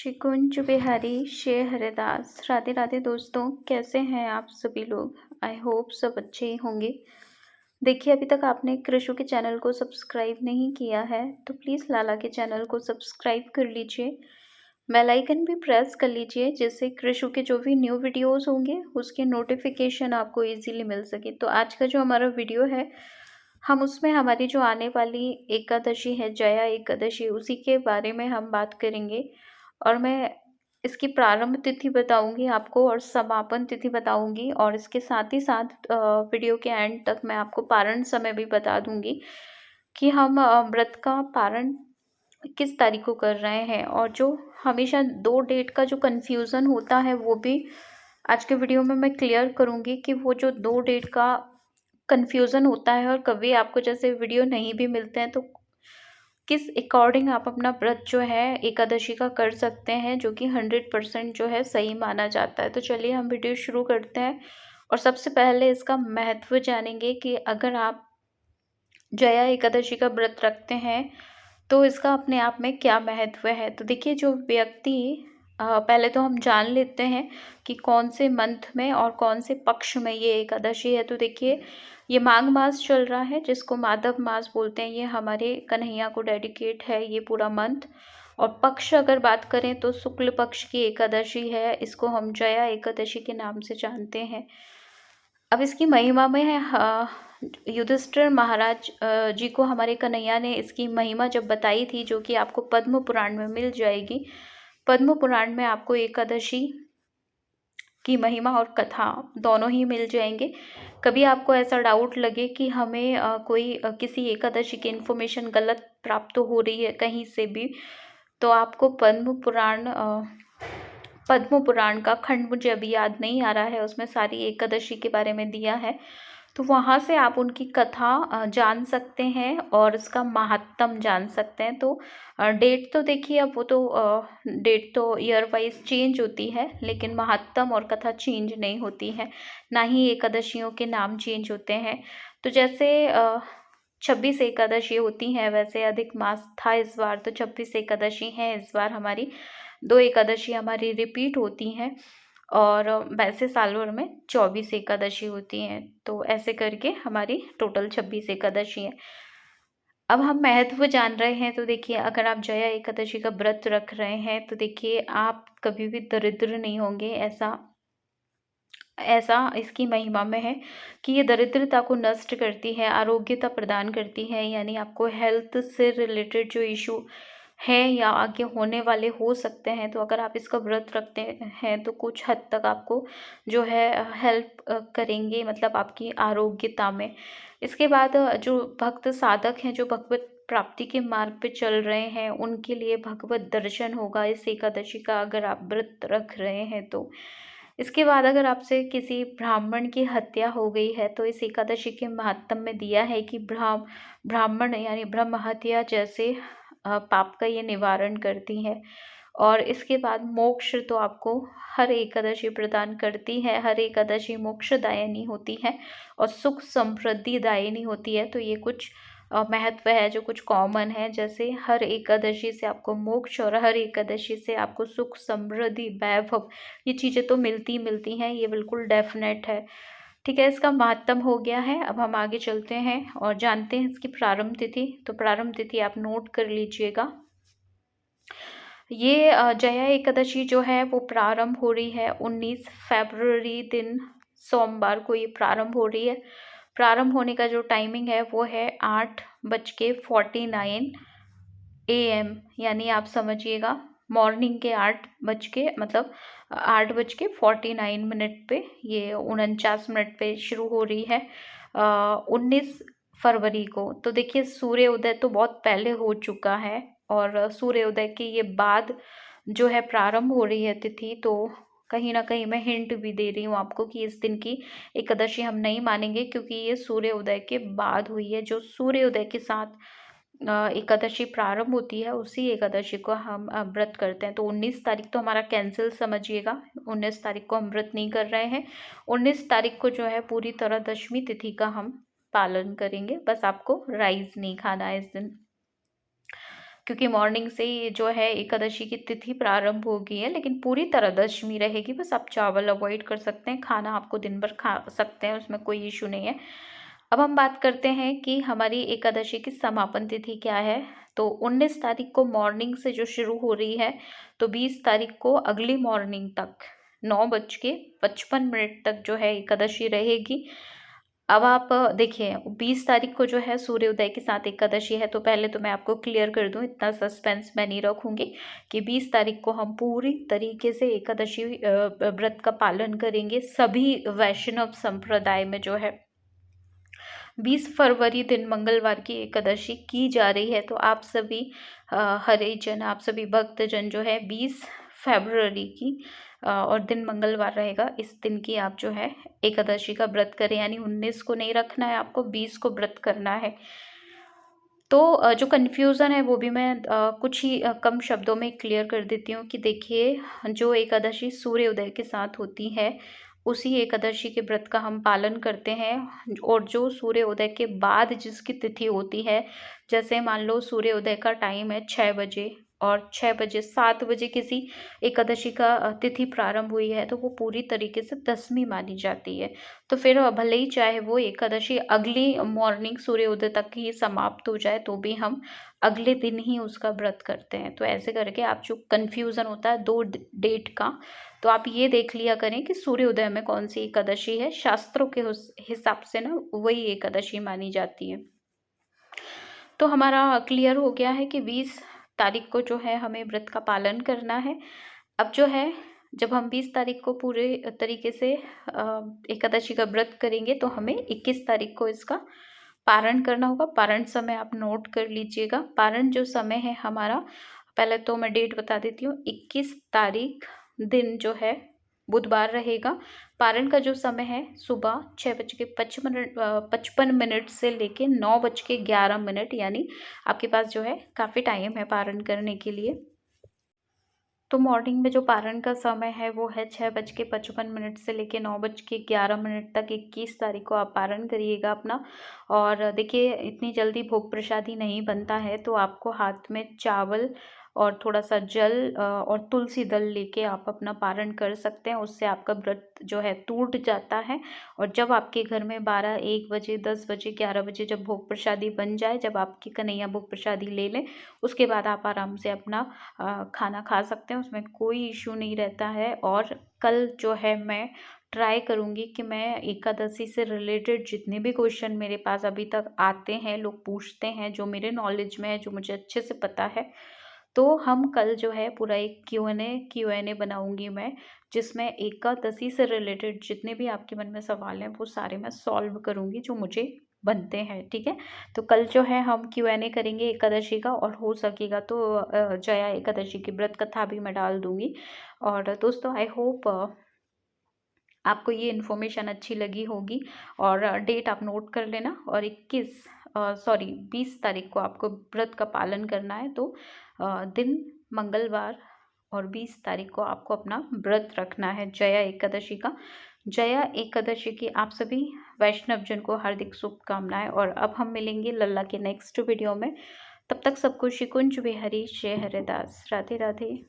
श्री कुंज बिहारी श्री हरिदास। राधे राधे दोस्तों, कैसे हैं आप सभी लोग। आई होप सब अच्छे ही होंगे। देखिए, अभी तक आपने कृषु के चैनल को सब्सक्राइब नहीं किया है तो प्लीज़ लाला के चैनल को सब्सक्राइब कर लीजिए, बेल आइकन भी प्रेस कर लीजिए, जिससे कृषु के जो भी न्यू वीडियोस होंगे उसके नोटिफिकेशन आपको इजीली मिल सके। तो आज का जो हमारा वीडियो है, हम उसमें हमारी जो आने वाली एकादशी है, जया एकादशी, उसी के बारे में हम बात करेंगे। और मैं इसकी प्रारंभ तिथि बताऊंगी आपको और समापन तिथि बताऊंगी, और इसके साथ ही साथ वीडियो के एंड तक मैं आपको पारण समय भी बता दूंगी कि हम व्रत का पारण किस तारीख को कर रहे हैं। और जो हमेशा 2 डेट का जो कन्फ्यूज़न होता है वो भी आज के वीडियो में मैं क्लियर करूँगी कि वो जो 2 डेट का कन्फ्यूज़न होता है और कभी आपको जैसे वीडियो नहीं भी मिलते हैं तो किस अकॉर्डिंग आप अपना व्रत जो है एकादशी का कर सकते हैं, जो कि 100% जो है सही माना जाता है। तो चलिए हम वीडियो शुरू करते हैं और सबसे पहले इसका महत्व जानेंगे कि अगर आप जया एकादशी का व्रत रखते हैं तो इसका अपने आप में क्या महत्व है। तो देखिए, जो व्यक्ति पहले तो हम जान लेते हैं कि कौन से मंथ में और कौन से पक्ष में ये एकादशी है। तो देखिए, ये माघ मास चल रहा है, जिसको माधव मास बोलते हैं। ये हमारे कन्हैया को डेडिकेट है ये पूरा मंथ। और पक्ष अगर बात करें तो शुक्ल पक्ष की एकादशी है, इसको हम जया एकादशी के नाम से जानते हैं। अब इसकी महिमा में है युधिष्ठिर महाराज जी को हमारे कन्हैया ने इसकी महिमा जब बताई थी, जो कि आपको पद्म पुराण में मिल जाएगी। पद्म पुराण में आपको एकादशी की महिमा और कथा दोनों ही मिल जाएंगे। कभी आपको ऐसा डाउट लगे कि हमें किसी एकादशी की इन्फॉर्मेशन गलत प्राप्त हो रही है कहीं से भी, तो आपको पद्म पुराण का खंड मुझे अभी याद नहीं आ रहा है, उसमें सारी एकादशी के बारे में दिया है। तो वहाँ से आप उनकी कथा जान सकते हैं और उसका महात्म जान सकते हैं। तो डेट तो देखिए, अब वो तो डेट तो ईयर वाइज चेंज होती है, लेकिन महात्म और कथा चेंज नहीं होती है, ना ही एकादशियों के नाम चेंज होते हैं। तो जैसे 26 एकादशी होती हैं, वैसे अधिक मास था इस बार, तो 26 एकादशी हैं इस बार हमारी। 2 एकादशी हमारी रिपीट होती हैं और वैसे साल भर में 24 एकादशी होती हैं। तो ऐसे करके हमारी टोटल 26 एकादशी है। अब हम महत्व जान रहे हैं। तो देखिए, अगर आप जया एकादशी का व्रत रख रहे हैं तो देखिए, आप कभी भी दरिद्र नहीं होंगे। ऐसा ऐसा इसकी महिमा में है कि ये दरिद्रता को नष्ट करती है, आरोग्यता प्रदान करती है। यानी आपको हेल्थ से रिलेटेड जो इशू है या आगे होने वाले हो सकते हैं, तो अगर आप इसका व्रत रखते हैं तो कुछ हद तक आपको जो है हेल्प करेंगे, मतलब आपकी आरोग्यता में। इसके बाद जो भक्त साधक हैं, जो भगवत प्राप्ति के मार्ग पे चल रहे हैं, उनके लिए भगवत दर्शन होगा इस एकादशी का, अगर आप व्रत रख रहे हैं तो। इसके बाद अगर आपसे किसी ब्राह्मण की हत्या हो गई है तो इस एकादशी के महात्म्य में दिया है कि ब्राह्मण यानी ब्रह्म हत्या जैसे पाप का ये निवारण करती है। और इसके बाद मोक्ष तो आपको हर एकादशी प्रदान करती है। हर एकादशी मोक्षदायिनी होती है और सुख समृद्धि दायिनी होती है। तो ये कुछ महत्व है जो कुछ कॉमन है, जैसे हर एकादशी से आपको मोक्ष और हर एकादशी से आपको सुख समृद्धि वैभव, ये चीज़ें तो मिलती हैं, ये बिल्कुल डेफिनेट है। ठीक है, इसका महात्म हो गया है। अब हम आगे चलते हैं और जानते हैं इसकी प्रारंभ तिथि। तो प्रारंभ तिथि आप नोट कर लीजिएगा। ये जया एकादशी जो है वो प्रारंभ हो रही है 19 फरवरी दिन सोमवार को ये प्रारंभ हो रही है। प्रारंभ होने का जो टाइमिंग है वो है 8:49 AM, यानी आप समझिएगा मॉर्निंग के 8:49 पे, ये 49 मिनट पे शुरू हो रही है 19 फरवरी को। तो देखिए, सूर्य उदय तो बहुत पहले हो चुका है और सूर्य उदय के ये बाद जो है प्रारंभ हो रही है तिथि। तो कहीं ना कहीं मैं हिंट भी दे रही हूँ आपको कि इस दिन की एकादशी हम नहीं मानेंगे, क्योंकि ये सूर्य उदय के बाद हुई है। जो सूर्य उदय के साथ एकादशी प्रारंभ होती है, उसी एकादशी को हम व्रत करते हैं। तो 19 तारीख तो हमारा कैंसिल समझिएगा, 19 तारीख को हम व्रत नहीं कर रहे हैं। 19 तारीख को जो है पूरी तरह दशमी तिथि का हम पालन करेंगे, बस आपको राइस नहीं खाना है इस दिन। क्योंकि मॉर्निंग से ये जो है एकादशी की तिथि प्रारंभ हो गई है, लेकिन पूरी तरह दशमी रहेगी। बस आप चावल अवॉइड कर सकते हैं, खाना आपको दिन भर खा सकते हैं, उसमें कोई इशू नहीं है। अब हम बात करते हैं कि हमारी एकादशी की समापन तिथि क्या है। तो 19 तारीख को मॉर्निंग से जो शुरू हो रही है, तो 20 तारीख को अगली मॉर्निंग तक 9:55 तक जो है एकादशी रहेगी। अब आप देखिए 20 तारीख को जो है सूर्योदय के साथ एकादशी है। तो पहले तो मैं आपको क्लियर कर दूं, इतना सस्पेंस मैं नहीं रखूंगी, कि 20 तारीख को हम पूरी तरीके से एकादशी व्रत का पालन करेंगे। सभी वैष्णव संप्रदाय में जो है 20 फरवरी दिन मंगलवार की एकादशी की जा रही है। तो आप सभी हरिजन, आप सभी भक्तजन जो है 20 फरवरी की और दिन मंगलवार रहेगा, इस दिन की आप जो है एकादशी का व्रत करें। यानी 19 को नहीं रखना है आपको, 20 को व्रत करना है। तो जो कन्फ्यूज़न है वो भी मैं कुछ ही कम शब्दों में क्लियर कर देती हूँ कि देखिए, जो एकादशी सूर्योदय के साथ होती है, उसी एकादशी के व्रत का हम पालन करते हैं। और जो सूर्योदय के बाद जिसकी तिथि होती है, जैसे मान लो सूर्योदय का टाइम है 6 बजे, और 6 बजे 7 बजे किसी एकादशी का तिथि प्रारंभ हुई है, तो वो पूरी तरीके से दसवीं मानी जाती है। तो फिर भले ही चाहे वो एकादशी अगली मॉर्निंग सूर्योदय तक ही समाप्त हो जाए, तो भी हम अगले दिन ही उसका व्रत करते हैं। तो ऐसे करके आप जो कन्फ्यूज़न होता है दो डेट का, तो आप ये देख लिया करें कि सूर्योदय में कौन सी एकादशी है। शास्त्रों के हिसाब से ना वही एकादशी मानी जाती है। तो हमारा क्लियर हो गया है कि 20 तारीख को जो है हमें व्रत का पालन करना है। अब जो है, जब हम 20 तारीख को पूरे तरीके से एकादशी का व्रत करेंगे, तो हमें 21 तारीख को इसका पारण करना होगा। पारण समय आप नोट कर लीजिएगा। पारण जो समय है हमारा, पहले तो मैं डेट बता देती हूँ। 21 तारीख दिन जो है बुधवार रहेगा। पारण का जो समय है सुबह 6:55 से लेके 9:11, यानी आपके पास जो है काफ़ी टाइम है पारण करने के लिए। तो मॉर्निंग में जो पारण का समय है वो है 6:55 से लेके 9:11 तक। 21 तारीख को आप पारण करिएगा अपना। और देखिए, इतनी जल्दी भोग प्रसादी नहीं बनता है, तो आपको हाथ में चावल और थोड़ा सा जल और तुलसी दल लेके आप अपना पारण कर सकते हैं। उससे आपका व्रत जो है टूट जाता है। और जब आपके घर में 12, 1 बजे, 10 बजे, 11 बजे जब भोग प्रसादी बन जाए, जब आपकी कन्हैया भोग प्रसादी ले लें, उसके बाद आप आराम से अपना खाना खा सकते हैं, उसमें कोई इशू नहीं रहता है। और कल जो है मैं ट्राई करूँगी कि मैं एकादशी से रिलेटेड जितने भी क्वेश्चन मेरे पास अभी तक आते हैं, लोग पूछते हैं, जो मेरे नॉलेज में है, जो मुझे अच्छे से पता है, तो हम कल जो है पूरा एक क्यू एन ए बनाऊँगी मैं, जिसमें एकादशी से रिलेटेड जितने भी आपके मन में सवाल हैं वो सारे मैं सॉल्व करूँगी, जो मुझे बनते हैं। ठीक है? तो कल जो है हम क्यू एन ए करेंगे एकादशी का, और हो सकेगा तो जया एकादशी की व्रत कथा भी मैं डाल दूँगी। और दोस्तों, आई होप आपको ये इन्फॉर्मेशन अच्छी लगी होगी। और डेट आप नोट कर लेना। और 20 तारीख को आपको व्रत का पालन करना है। तो दिन मंगलवार, और 20 तारीख को आपको अपना व्रत रखना है जया एकादशी का। जया एकादशी की आप सभी वैष्णव जन को हार्दिक शुभकामनाएं। और अब हम मिलेंगे लल्ला के नेक्स्ट वीडियो में। तब तक सबको शिकुंज बिहारी, जय हरिदास, राधे राधे।